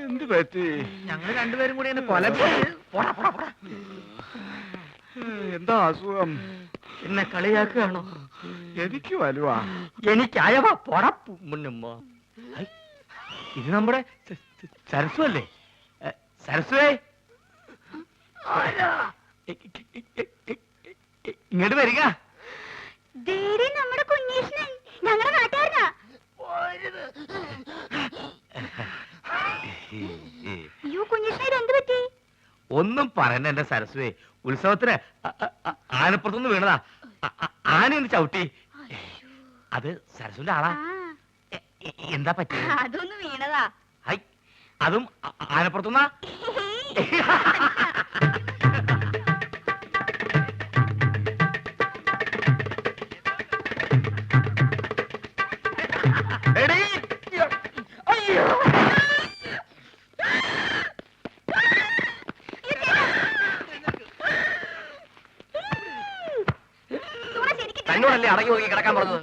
എന്ത് പറ്റി? ഞങ്ങൾ രണ്ടുപേരും കൂടി കൊല. എന്താ അസുഖം? എന്നെ കളിയാക്കുകയാണോ? എനിക്ക് വലുവാ. എനിക്ക് അയവാ മുന്നുമ്മ. ഇത് നമ്മുടെ സരസ്വ അല്ലേ? സരസ്വേ, ഇങ്ങോട്ട് വരിക. നമ്മുടെ കുഞ്ഞീഷ്ണൻ ഞങ്ങളുടെ നാട്ടുകാരനാ. അയ്യോ കുഞ്ഞീഷ്ണൻ, എന്ത് പറ്റി? ഒന്നും പറയണ്ട എന്റെ സരസ്വേ. ഉത്സവത്തിന് ആനപ്പുറത്തുനിന്ന് വീണതാ. ആനയൊന്ന് ചവിട്ടി. അത് സരസ്വന്റെ ആളാ. എന്താ പറ്റി? അതൊന്ന് വീണതാ. അതും ആനപ്പുറത്തുനിന്നാ? തന്നോടല്ലേ അടങ്ങി ഒതുങ്ങി കിടക്കാൻ പറഞ്ഞത്?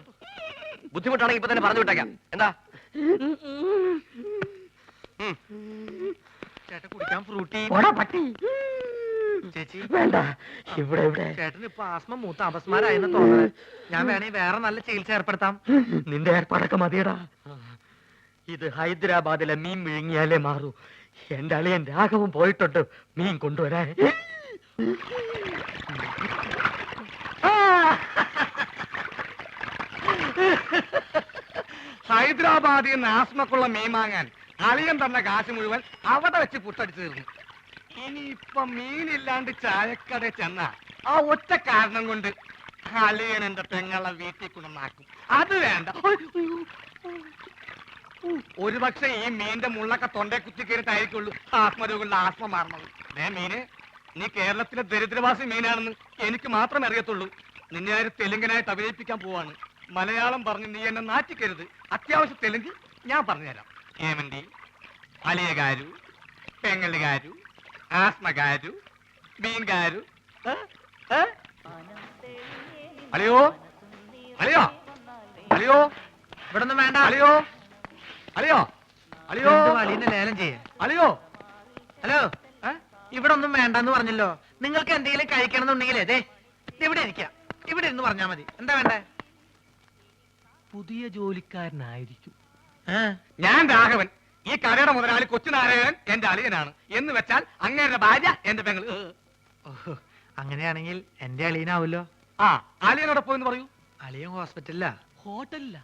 ബുദ്ധിമുട്ടാണെങ്കിൽ ഇപ്പൊ തന്നെ പറഞ്ഞു വിട്ടേക്കാം. എന്താ ചേട്ടൻ കുടിക്കാൻ ഫ്രൂട്ടി? ചേച്ചി വേണ്ട, ഇവിടെ ഇവിടെ ചേട്ടന് ഇപ്പൊ ആസ്മ മൂത്ത അപസ്മാരായെന്ന് തോന്നുന്നത്. ഞാൻ വേണമെങ്കിൽ വേറെ നല്ല ചികിത്സ ഏർപ്പെടുത്താം. നിന്റെ ഏർപ്പാടൊക്കെ മതിയടാ. ഇത് ഹൈദരാബാദിലെ മീൻ വിഴുങ്ങിയാലേ മാറൂ. എന്റെ അളിയൻ രാഘവൻ പോയിട്ടുണ്ട് മീൻ കൊണ്ടുവരാൻ. ഹൈദരാബാദിൽ നിന്ന് ആസ്മക്കുള്ള മീൻ വാങ്ങാൻ അളിയൻ തന്ന കാശ് മുഴുവൻ അവിടെ വെച്ച് പുട്ടടിച്ചു തീർന്നു. ഇനിയിപ്പൊ മീനില്ലാണ്ട് ചായക്കട ചെന്ന ആ ഒറ്റ കാരണം കൊണ്ട് അളിയൻ എന്റെ പെങ്ങളെ വീട്ടിൽ കൊണ്ടുവന്നാക്കും. അത് വേണ്ട. ഒരുപക്ഷെ ഈ മീന്റെ മുള്ളൊക്കെ തൊണ്ടേ കുത്തി കയറിട്ടായിരിക്കുള്ളൂ ആത്മരോഗങ്ങളുടെ ആത്മ മാറുന്നത്. മീന്, നീ കേരളത്തിലെ ദരിദ്രവാസി മീനാണെന്ന് എനിക്ക് മാത്രമേ അറിയത്തുള്ളൂ. നിന്നെ ആര് തെലുങ്കനായിട്ട് അഭിനയിപ്പിക്കാൻ പോവാണ്. മലയാളം പറഞ്ഞ് നീ എന്നെ നാറ്റിക്കരുത്. അത്യാവശ്യം തെലുങ്ക് ഞാൻ പറഞ്ഞുതരാം. ഏമന്തി, അലിയകാരു, പെങ്ങലുകാരു, ആസ്മകാരു, മീൻകാരു. അളിയോ, അളിയോ, അളിയോ, ഇവിടെ ഒന്നും വേണ്ട. അളിയോ, അളിയോ, അളിയോ, അളിയനെ ലേലം ചെയ്യേ. അളിയോ. ഹലോ, ഇവിടെ ഒന്നും വേണ്ടെന്ന് പറഞ്ഞല്ലോ. നിങ്ങൾക്ക് എന്തെങ്കിലും കഴിക്കണം എന്നുണ്ടെങ്കിൽ അതെ ഇവിടെ ഇരിക്കാം. ഇവിടെ ഇരുന്ന് പറഞ്ഞാ മതി. എന്താ വേണ്ടേ? പുതിയ ജോലിക്കാരനായിരിക്കും. ഞാൻ രാഘവൻ. ഈ കടയുടെ മുതലാളി കൊച്ചുനാരായണൻ എന്റെ അളിയനാണ്. എന്ന് വെച്ചാൽ അങ്ങേരുടെ ഭാര്യ എന്റെ പെങ്ങള്. അങ്ങനെയാണെങ്കിൽ എന്റെ അളിയനാവൂല്ലോ. ആ, അളിയനോടൊപ്പം എന്ന് പറയൂ. അളിയൻ ഹോസ്പിറ്റലിലാ. ഹോട്ടലില്ല.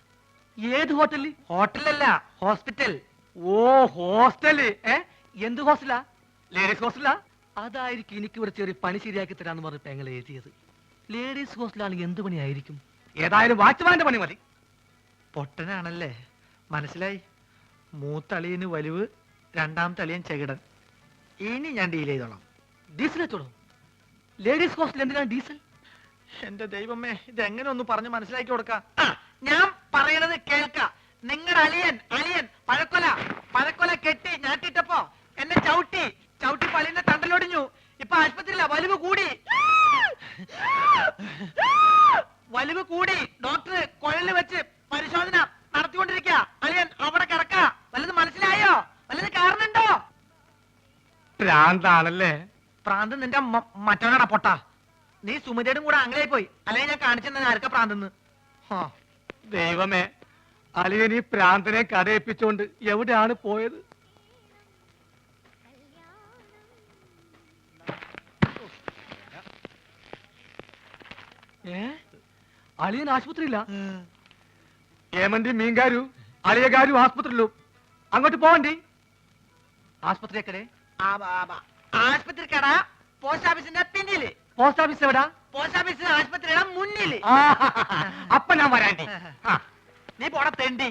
ഏത് ഹോട്ടലിൽ? ഹോട്ടലല്ല, ഹോസ്പിറ്റൽ. ഓ, ഹോസ്റ്റല്. എന്ത് ഹോസ്റ്റലാ? ലേഡീസ് ഹോസ്റ്റലാ? അതായിരിക്കും എനിക്ക് ഇവിടെ ചെറിയ പണി ശരിയാക്കി തരാന്ന് പറഞ്ഞ് പെങ്ങൾ എഴുതിയത്. ലേഡീസ് ഹോസ്റ്റലാണെങ്കിൽ എന്ത് പണിയായിരിക്കും? ഏതായാലും വാച്ച്മാന്റെ പണി മതി. പൊട്ടനാണല്ലേ, മനസ്സിലായി. മൂത്തളിയന് വലിവ്, രണ്ടാമത്തെ അളിയൻ ചെകിടൻ. ഇനി ഞാൻ ഡീൽ ചെയ്തോളാം. ഡീസൽ എത്തോളൂ. ലേഡീസ് ഹോസ്റ്റൽ എന്തിനാണ് ഡീസൽ? എന്റെ ദൈവമേ, ഇതെങ്ങനെ ഒന്ന് പറഞ്ഞ് മനസ്സിലാക്കി കൊടുക്കാം. ഞാൻ പറയണത് കേൾക്ക. നിങ്ങളുടെ അളിയൻ പഴക്കൊല കെട്ടി ഞാട്ടിട്ടപ്പോ എന്നെ ചവിട്ടി പള്ളിന്റെ തണ്ടലൊടിഞ്ഞു. ഇപ്പൊ ആശുപത്രിയില്ല. വലിവ് കൂടി ഡോക്ടർ കുഴലിൽ വെച്ച് പരിശോധന നടത്തിക്കൊണ്ടിരിക്കുക. അളിയൻ അവിടെ കിടക്ക. വല്ലത് മനസ്സിലായോ? വല്ലത് കാരണുണ്ടോ? ഭ്രാന്താണല്ലേ? പ്രാന്ത് നിന്റെ മറ്റവനാടാ പൊട്ട. നീ സുമിതയുടെ കൂടെ അങ്ങനെ പോയി. അല്ലെങ്കിൽ ഞാൻ കാണിച്ചെന്ന ആർക്കാ പ്രാന്തെന്ന്. ദൈവമേ, അളിയൻ ഈ പ്രാന്തനെ കടയിപ്പിച്ചോണ്ട് എവിടെയാണ് പോയത്? അളിയൻ ആശുപത്രിയില്ല. ഏമന്തി മീൻകാരു അളിയകാരു ആസ്പത്രിയിലും. അങ്ങോട്ട് പോവണ്ടി. ആശുപത്രിക്കടെ? ആശുപത്രിക്കട പോസ്റ്റ് ഓഫീസിന്റെ പിന്നില്. പോസ്റ്റ് ഓഫീസ് എവിടാ? പോസ്റ്റ് ഓഫീസ് ആശുപത്രിയുടെ മുന്നില്. അപ്പൊ ഞാൻ വരാണ്ടി. നീ പോട തെണ്ടി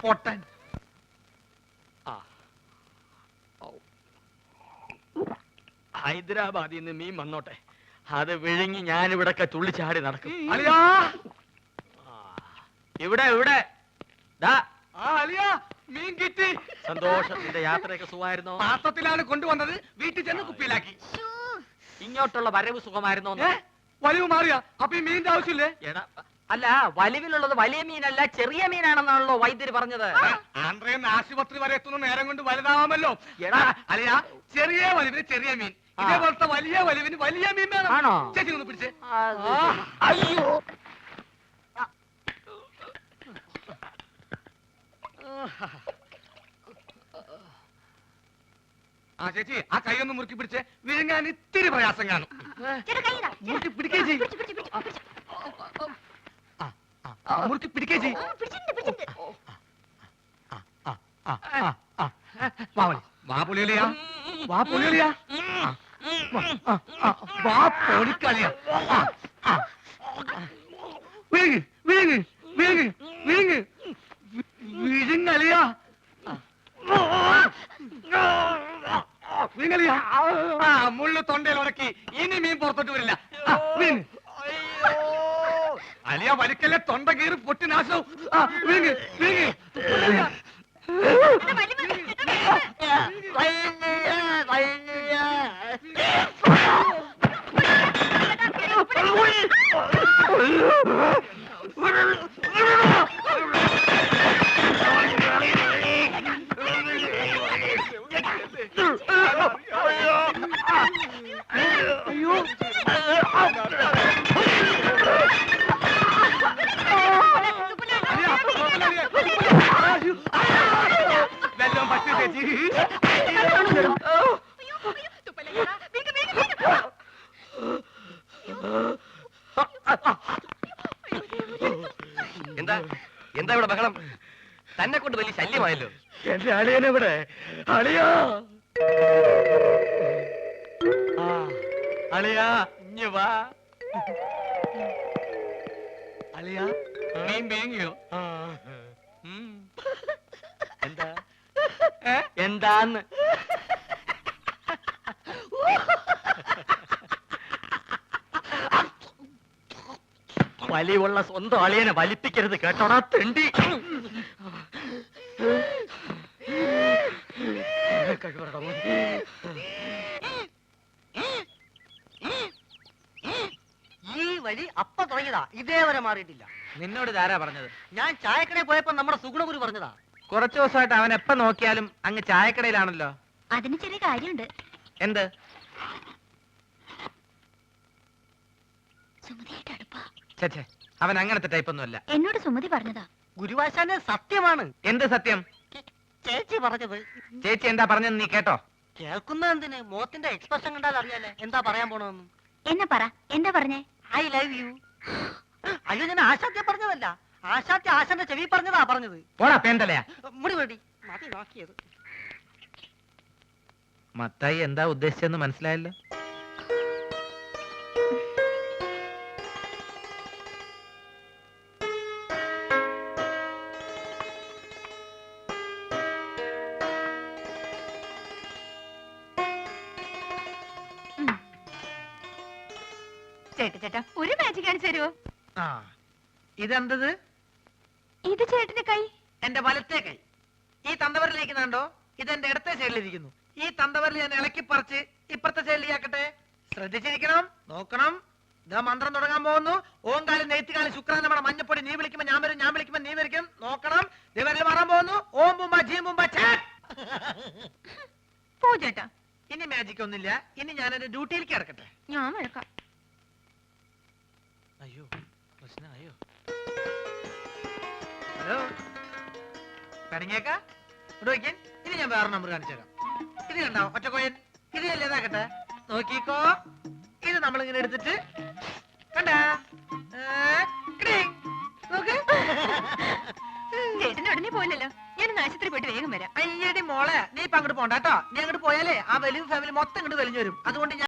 പൊട്ടൻ. ഹൈദരാബാദിൽ നിന്ന് മീൻ വന്നോട്ടെ, അത് വിഴുങ്ങി ഞാനിവിടൊക്കെ തുള്ളിച്ചാടി നടക്കും. അളിയാ ഇവിടെ ഇവിടെ ദാ ആ അളിയാ മീൻ കിട്ടി. സന്തോഷം. നിന്റെ യാത്രയൊക്കെ സുഖമായിരുന്നോ? പാത്രത്തിലാണ് കൊണ്ടുവന്നത്, വീട്ടിൽ ചെന്ന് കുപ്പിയിലാക്കി. ഇങ്ങോട്ടുള്ള വരവ് സുഖമായിരുന്നോ? വലിവ് മാറിയാ അപ്പൊ ഈ മീനിന്റെ ആവശ്യമില്ലേ? എടാ, അല്ല, വലിവിലുള്ളത് വലിയ മീനല്ല ചെറിയ മീനാണെന്നാണല്ലോ വൈദ്യര് പറഞ്ഞത്. ആന്ധ്രയിൽ ആശുപത്രി വരെ എത്തുന്ന നേരം കൊണ്ട് വലുതാവാമല്ലോ. എടാ അളിയാ ചെറിയ വലിവിന് ചെറിയ മീൻ, ഇതേപോലത്തെ വലിയ വലിവിന് വലിയ മീൻ വേണം. ആണോ? ചേച്ചി ഒന്ന് പിടിച്ചേ. അയ്യോ, ആ ചേച്ചി ആ കൈ ഒന്ന് മുറുക്കി പിടിച്ചേ, വിഴുങ്ങാൻ ഇത്തിരി പ്രയാസം കാണും. മുറുക്കി പിടിക്കേ ചെയ്, മുറുക്കി പിടിക്കേ ചെയ്. വാ പുലിയലിയാ, വാ പുലിയലിയാ, വാ പൊളിക്കളിയാ. വിഴുങ്ങ് വിഴുങ്ങ് വിഴുങ്ങ് വിഴുങ്ങ് വിഴുങ്ങലിയാ, വിഴുങ്ങലിയാ. ആ മുള്ളു തൊണ്ടയിൽ ഉടക്കി, ഇനി മീൻ പുറത്തോട്ട് വരില്ല. വിഴുങ്ങ്. അലിയ വലിക്കല്ലേ, തൊണ്ട കീറി പൊട്ടി നാശവും. വിഴുങ്ങ് വിഴുങ്ങ്. വെള്ളം പറ്റി ചേച്ചി. എന്താ എന്താ ഇവിടെ ബഹളം? തന്നെ കൊണ്ട് വലിയ ശല്യമായല്ലോ. എന്റെ അളിയനെവിടെ? അളിയാ, അളിയാ ഇഞ്ഞ് വാ. അളിയാ മീൻ വേങ്ങിയോ? എന്താ എന്താന്ന്? വലിയുള്ള സ്വന്തം അളിയനെ വലിപ്പിക്കരുത് കേട്ടോടാ തെണ്ടി. ഈ വഴി അപ്പ തുടങ്ങിയതാ, ഇതേവരെ മാറിയിട്ടില്ല. നിന്നോട് ഇതാരാ പറഞ്ഞത്? ഞാൻ ചായക്കടയിൽ പോയപ്പോ നമ്മുടെ സുഗുണഗുരു പറഞ്ഞതാ. കുറച്ചു ദിവസമായിട്ട് അവൻ എപ്പ നോക്കിയാലും അങ്ങ് ചായക്കടയിലാണല്ലോ. അതിന് ചെറിയ കാര്യമുണ്ട്. എന്ത്? സുമതിയായിട്ട് അടുപ്പാ. ഛെ, അവൻ അങ്ങനത്തെ ടൈപ്പൊന്നും അല്ല. എന്നോട് സുമതി പറഞ്ഞതാ. ഗുരുവാശാന്റെ സത്യമാണ്. എന്ത് സത്യം? ചേച്ചി പറഞ്ഞത്. ചേച്ചി എന്താ പറഞ്ഞെന്ന് നീ കേട്ടോ? കേൾക്കുന്ന എന്തിന്? മോത്തിന്റെ എക്സ്പ്രഷൻ കണ്ടാൽ അറിയാലേ എന്താ പറയാൻ പോണെന്ന്. എന്നാ പറ, എന്താ പറഞ്ഞേ? I love you. അയ്യോ, ഞാൻ ആശാദ്യം പറഞ്ഞതല്ല, ആശാദ്യ ആശാന്റെ ചെവി പറഞ്ഞതാ പറഞ്ഞത്. പോടാ പേന്തലയാ. മുടി വേണ്ടി മതി നോക്കിയത്. മത്തായി എന്താ ഉദ്ദേശിച്ചെന്ന് മനസ്സിലായല്ലോ. ചേട്ടാ ഒരു മാജിക് കാണിച്ചു തരുമോ? ആ, ഇതെന്തത്? ഇത് ചേട്ടന്റെ കൈ. എന്റെ വലത്തെ കൈ. ഈ തന്തവരിലേക്ക് കണ്ടോ? ഇതെന്റെ ഇടത്തെ സൈഡിലിരിക്കുന്നു. ഈ തന്തവരിൽ ഞാൻ ഇളക്കി പറിച്ച് ഇപ്പുറത്തെ സൈഡിലേക്കാക്കട്ടെ. ശ്രദ്ധിച്ചിരിക്കണം, നോക്കണം. ഇതാ മന്ത്രം തുടങ്ങാൻ പോകുന്നു. ഓങ്കാലം നെയ്ത്തുകാലം ശുക്രാൻ നമ്മുടെ മഞ്ഞപ്പൊടി. നീ വിളിക്കുമ്പോ ഞാൻ വരും, ഞാൻ വിളിക്കുമ്പോ നീ വരിക്കും. നോക്കണം. ദിവരിൽ മാറാൻ പോകുന്നു. ഓം ബുംബ ജീ ബുംബ ഛേ. പോ ചേട്ടാ. ഇനി മാജിക് ഒന്നുമില്ല. ഇനി ഞാൻ എന്റെ ഡ്യൂട്ടിയിലേക്ക് കിടക്കട്ടെ. ഞാൻ വഴക്കാം. അയ്യോ പ്രശ്നമായോ? ഹലോ, കടങ്ങിയേക്കാ ഇവിടെ വയ്ക്കാൻ. ഇനി ഞാൻ വേറെ നമ്പർ കാണിച്ചേക്കാം. ഇത് കണ്ടോ ഒറ്റക്കോയൻ? ഇത് അല്ലേതാക്കട്ടെ, നോക്കിക്കോ. ഇത് നമ്മളിങ്ങനെ എടുത്തിട്ട് കണ്ടാ നോക്ക്. ചേട്ടന് ഉടനെ പോയില്ലല്ലോ. ഞാൻ ആശുപത്രി പോയിട്ട് വേഗം വരാം. അയ്യടി മോളെ, നീ ഇപ്പൊ അങ്ങോട്ട് പോണ്ട കേട്ടോ. നീ അങ്ങോട്ട് പോയാലേ ആ വലിയ ഫാമിലി മൊത്തം ഇങ്ങോട്ട് വലിഞ്ഞു വരും. അതുകൊണ്ട്